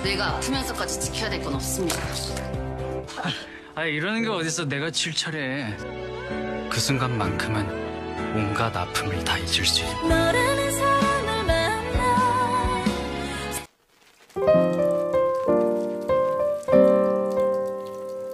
내가 아프면서까지 지켜야 될 건 없습니다. 이러는 게 어딨어. 내가 칠 차례. 그 순간만큼은 온갖 아픔을 다 잊을 수 있어. 너라는 사람을 만나.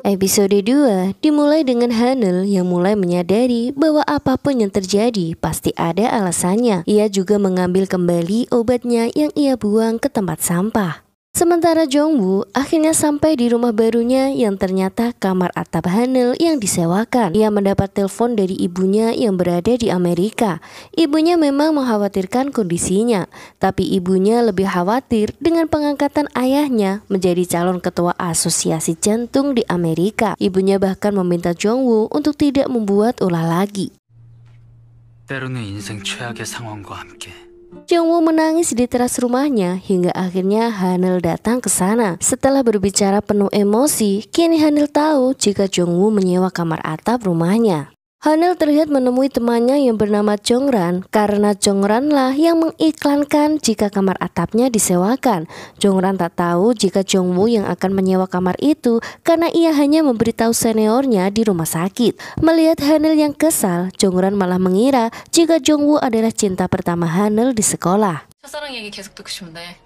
Episode 2 dimulai dengan Hanel yang mulai menyadari bahwa apapun yang terjadi pasti ada alasannya. Ia juga mengambil kembali obatnya yang ia buang ke tempat sampah. Sementara Jongwoo akhirnya sampai di rumah barunya yang ternyata kamar atap Hanel yang disewakan. Ia mendapat telepon dari ibunya yang berada di Amerika. Ibunya memang mengkhawatirkan kondisinya, tapi ibunya lebih khawatir dengan pengangkatan ayahnya menjadi calon ketua asosiasi jantung di Amerika. Ibunya bahkan meminta Jongwoo untuk tidak membuat ulah lagi. 때로는 인생 최악의 상황과 함께. Jongwoo menangis di teras rumahnya hingga akhirnya Hanel datang ke sana. Setelah berbicara penuh emosi, kini Hanel tahu jika Jongwoo menyewa kamar atap rumahnya. Hanel terlihat menemui temannya yang bernama Jongran karena Jongran lah yang mengiklankan jika kamar atapnya disewakan. Jongran tak tahu jika Jongwoo yang akan menyewa kamar itu karena ia hanya memberitahu seniornya di rumah sakit. Melihat Hanel yang kesal, Jongran malah mengira jika Jongwoo adalah cinta pertama Hanel di sekolah. 첫사랑 얘기 계속 듣고 싶은데.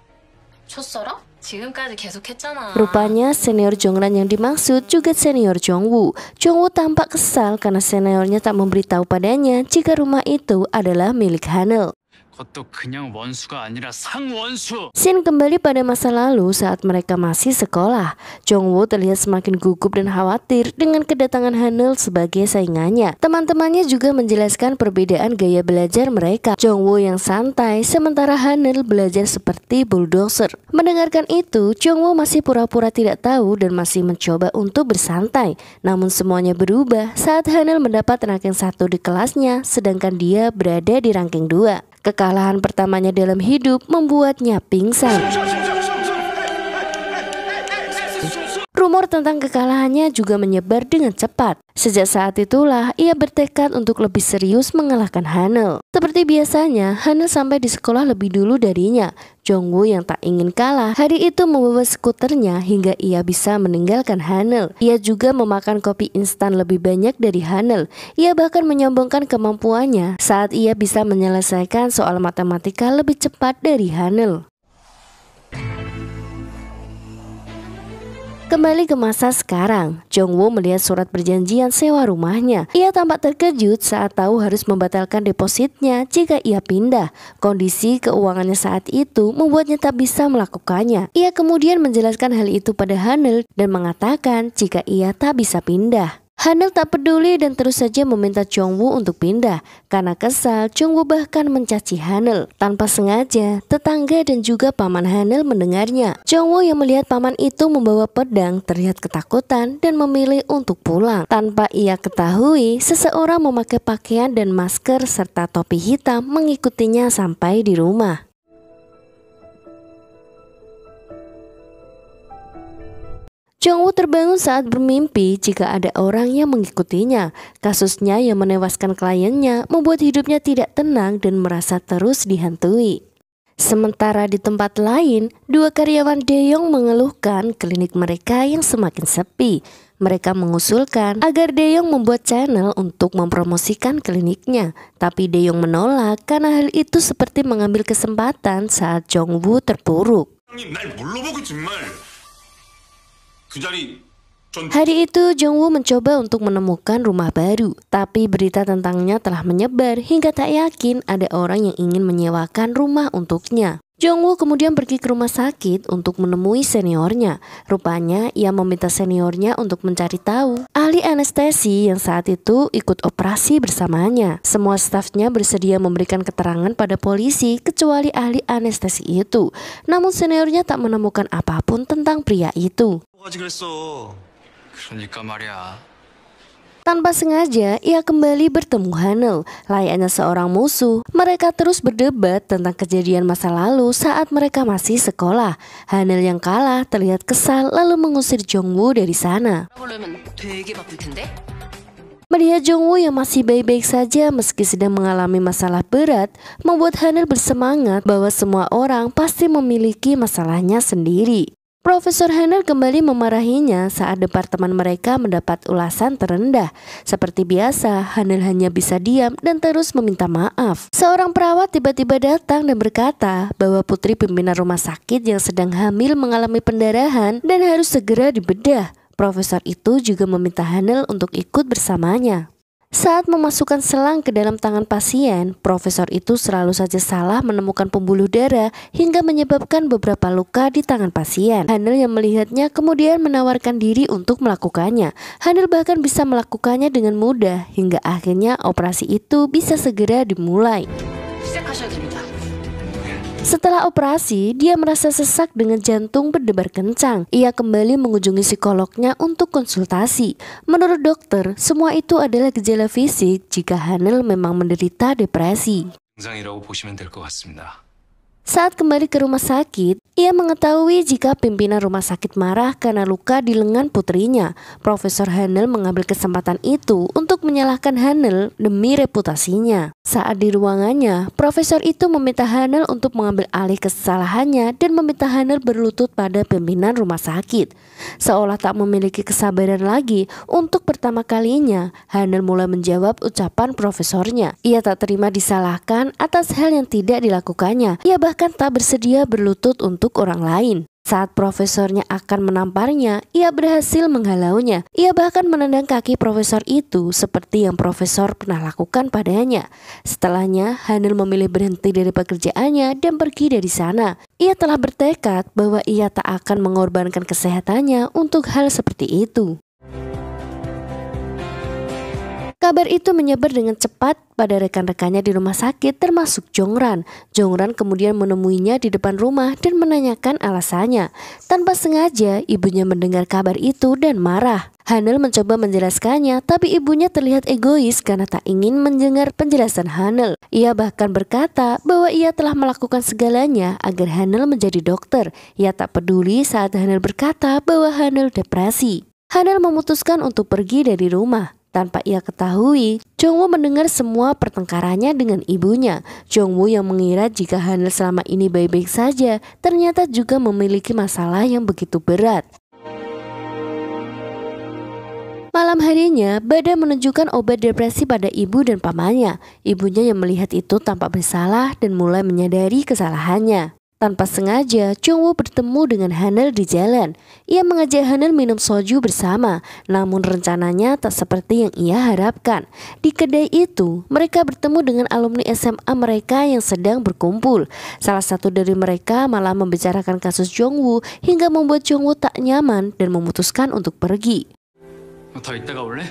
첫사랑? 지금까지 계속 했잖아. Rupanya senior Jongran yang dimaksud juga senior Jongwoo. Jongwoo tampak kesal karena seniornya tak memberitahu padanya jika rumah itu adalah milik Hanel. 그것도 그냥 원수가 아니라 상원수. Scene kembali pada masa lalu saat mereka masih sekolah. Jongwoo terlihat semakin gugup dan khawatir dengan kedatangan Hanel sebagai saingannya. Teman-temannya juga menjelaskan perbedaan gaya belajar mereka. Jongwoo yang santai, sementara Hanel belajar seperti bulldozer. Mendengarkan itu, Jongwoo masih pura-pura tidak tahu dan masih mencoba untuk bersantai. Namun semuanya berubah saat Hanel mendapat ranking 1 di kelasnya, sedangkan dia berada di ranking 2. Kekalahan pertamanya dalam hidup membuatnya pingsan. Rumor tentang kekalahannya juga menyebar dengan cepat. Sejak saat itulah ia bertekad untuk lebih serius mengalahkan Hanel. Seperti biasanya, Hanel sampai di sekolah lebih dulu darinya. Jongwoo yang tak ingin kalah hari itu membawa skuternya hingga ia bisa meninggalkan Hanel. Ia juga memakan kopi instan lebih banyak dari Hanel. Ia bahkan menyombongkan kemampuannya saat ia bisa menyelesaikan soal matematika lebih cepat dari Hanel. Kembali ke masa sekarang, Jongwoo melihat surat perjanjian sewa rumahnya. Ia tampak terkejut saat tahu harus membatalkan depositnya jika ia pindah. Kondisi keuangannya saat itu membuatnya tak bisa melakukannya. Ia kemudian menjelaskan hal itu pada Hanel dan mengatakan jika ia tak bisa pindah. Hanel tak peduli dan terus saja meminta Jongwoo untuk pindah. Karena kesal, Jongwoo bahkan mencaci Hanel. Tanpa sengaja, tetangga dan juga paman Hanel mendengarnya. Jongwoo yang melihat paman itu membawa pedang terlihat ketakutan dan memilih untuk pulang. Tanpa ia ketahui, seseorang memakai pakaian dan masker serta topi hitam mengikutinya sampai di rumah. Jongwoo terbangun saat bermimpi jika ada orang yang mengikutinya. Kasusnya yang menewaskan kliennya membuat hidupnya tidak tenang dan merasa terus dihantui. Sementara di tempat lain, dua karyawan Daeyoung mengeluhkan klinik mereka yang semakin sepi. Mereka mengusulkan agar Daeyoung membuat channel untuk mempromosikan kliniknya. Tapi Daeyoung menolak karena hal itu seperti mengambil kesempatan saat Jongwoo terpuruk. Hari itu Jongwoo mencoba untuk menemukan rumah baru, tapi berita tentangnya telah menyebar hingga tak yakin ada orang yang ingin menyewakan rumah untuknya. Jongwoo kemudian pergi ke rumah sakit untuk menemui seniornya. Rupanya ia meminta seniornya untuk mencari tahu ahli anestesi yang saat itu ikut operasi bersamanya. Semua stafnya bersedia memberikan keterangan pada polisi kecuali ahli anestesi itu. Namun seniornya tak menemukan apapun tentang pria itu. 그러니까 말이야. Tanpa sengaja, ia kembali bertemu Hanel. Layaknya seorang musuh, mereka terus berdebat tentang kejadian masa lalu saat mereka masih sekolah. Hanel yang kalah terlihat kesal lalu mengusir Jongwoo dari sana. Melihat Jongwoo yang masih baik-baik saja meski sedang mengalami masalah berat, membuat Hanel bersemangat bahwa semua orang pasti memiliki masalahnya sendiri. Profesor Hanel kembali memarahinya saat departemen mereka mendapat ulasan terendah. Seperti biasa, Hanel hanya bisa diam dan terus meminta maaf. Seorang perawat tiba-tiba datang dan berkata bahwa putri pimpinan rumah sakit yang sedang hamil mengalami pendarahan dan harus segera dibedah. Profesor itu juga meminta Hanel untuk ikut bersamanya. Saat memasukkan selang ke dalam tangan pasien, profesor itu selalu saja salah menemukan pembuluh darah hingga menyebabkan beberapa luka di tangan pasien. Hanel yang melihatnya kemudian menawarkan diri untuk melakukannya. Hanel bahkan bisa melakukannya dengan mudah hingga akhirnya operasi itu bisa segera dimulai. 시작하셔야 됩니다. Setelah operasi, dia merasa sesak dengan jantung berdebar kencang. Ia kembali mengunjungi psikolognya untuk konsultasi. Menurut dokter, semua itu adalah gejala fisik jika Hanel memang menderita depresi. 증상이라고 보시면 될 것 같습니다. Saat kembali ke rumah sakit, ia mengetahui jika pimpinan rumah sakit marah karena luka di lengan putrinya. Profesor Hanel mengambil kesempatan itu untuk menyalahkan Hanel demi reputasinya. Saat di ruangannya, profesor itu meminta Hanel untuk mengambil alih kesalahannya dan meminta Hanel berlutut pada pimpinan rumah sakit. Seolah tak memiliki kesabaran lagi, untuk pertama kalinya, Hanel mulai menjawab ucapan profesornya. Ia tak terima disalahkan atas hal yang tidak dilakukannya. Ia bahkan tak bersedia berlutut untuk orang lain. Saat profesornya akan menamparnya, ia berhasil menghalaunya. Ia bahkan menendang kaki profesor itu seperti yang profesor pernah lakukan padanya. Setelahnya, Hanel memilih berhenti dari pekerjaannya dan pergi dari sana. Ia telah bertekad bahwa ia tak akan mengorbankan kesehatannya untuk hal seperti itu. Kabar itu menyebar dengan cepat pada rekan-rekannya di rumah sakit termasuk Jongran. Jongran kemudian menemuinya di depan rumah dan menanyakan alasannya. Tanpa sengaja, ibunya mendengar kabar itu dan marah. Hanel mencoba menjelaskannya, tapi ibunya terlihat egois karena tak ingin mendengar penjelasan Hanel. Ia bahkan berkata bahwa ia telah melakukan segalanya agar Hanel menjadi dokter. Ia tak peduli saat Hanel berkata bahwa Hanel depresi. Hanel memutuskan untuk pergi dari rumah. Tanpa ia ketahui, Jongwoo mendengar semua pertengkarannya dengan ibunya. Jongwoo yang mengira jika Hanel selama ini baik-baik saja, ternyata juga memiliki masalah yang begitu berat. Malam harinya, Bada menunjukkan obat depresi pada ibu dan pamannya. Ibunya yang melihat itu tampak bersalah dan mulai menyadari kesalahannya. Tanpa sengaja, Jongwoo bertemu dengan Hanel di jalan. Ia mengajak Hanel minum soju bersama, namun rencananya tak seperti yang ia harapkan. Di kedai itu, mereka bertemu dengan alumni SMA mereka yang sedang berkumpul. Salah satu dari mereka malah membicarakan kasus Jongwoo hingga membuat Jongwoo tak nyaman dan memutuskan untuk pergi. 더 이따가 올래?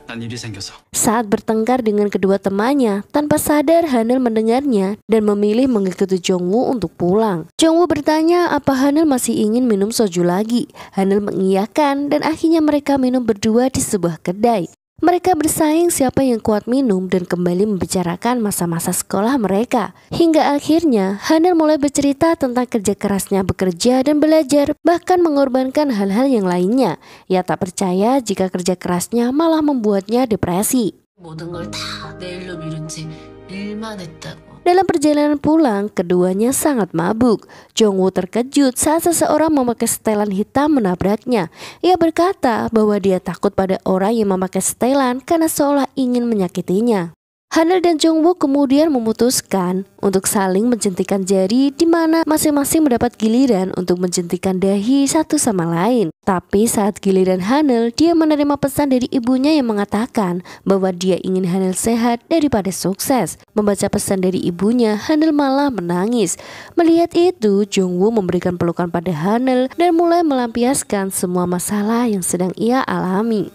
난 일이 생겨서. Saat bertengkar dengan kedua temannya, tanpa sadar Hanel mendengarnya dan memilih mengikuti Jongwoo untuk pulang. Jongwoo bertanya apa Hanel masih ingin minum soju lagi. Hanel mengiyakan dan akhirnya mereka minum berdua di sebuah kedai. Mereka bersaing siapa yang kuat minum dan kembali membicarakan masa-masa sekolah mereka. Hingga akhirnya Hanel mulai bercerita tentang kerja kerasnya bekerja dan belajar, bahkan mengorbankan hal-hal yang lainnya. Ia tak percaya jika kerja kerasnya malah membuatnya depresi. 모든 걸 다 내일로 미룬 지 일만 했다고. Dalam perjalanan pulang, keduanya sangat mabuk. Jongwoo terkejut saat seseorang memakai setelan hitam menabraknya. Ia berkata bahwa dia takut pada orang yang memakai setelan karena seolah ingin menyakitinya. Hanel dan Jongwoo kemudian memutuskan untuk saling menjentikan jari di mana masing-masing mendapat giliran untuk menjentikan dahi satu sama lain. Tapi saat giliran Hanel, dia menerima pesan dari ibunya yang mengatakan bahwa dia ingin Hanel sehat daripada sukses. Membaca pesan dari ibunya, Hanel malah menangis. Melihat itu, Jongwoo memberikan pelukan pada Hanel dan mulai melampiaskan semua masalah yang sedang ia alami.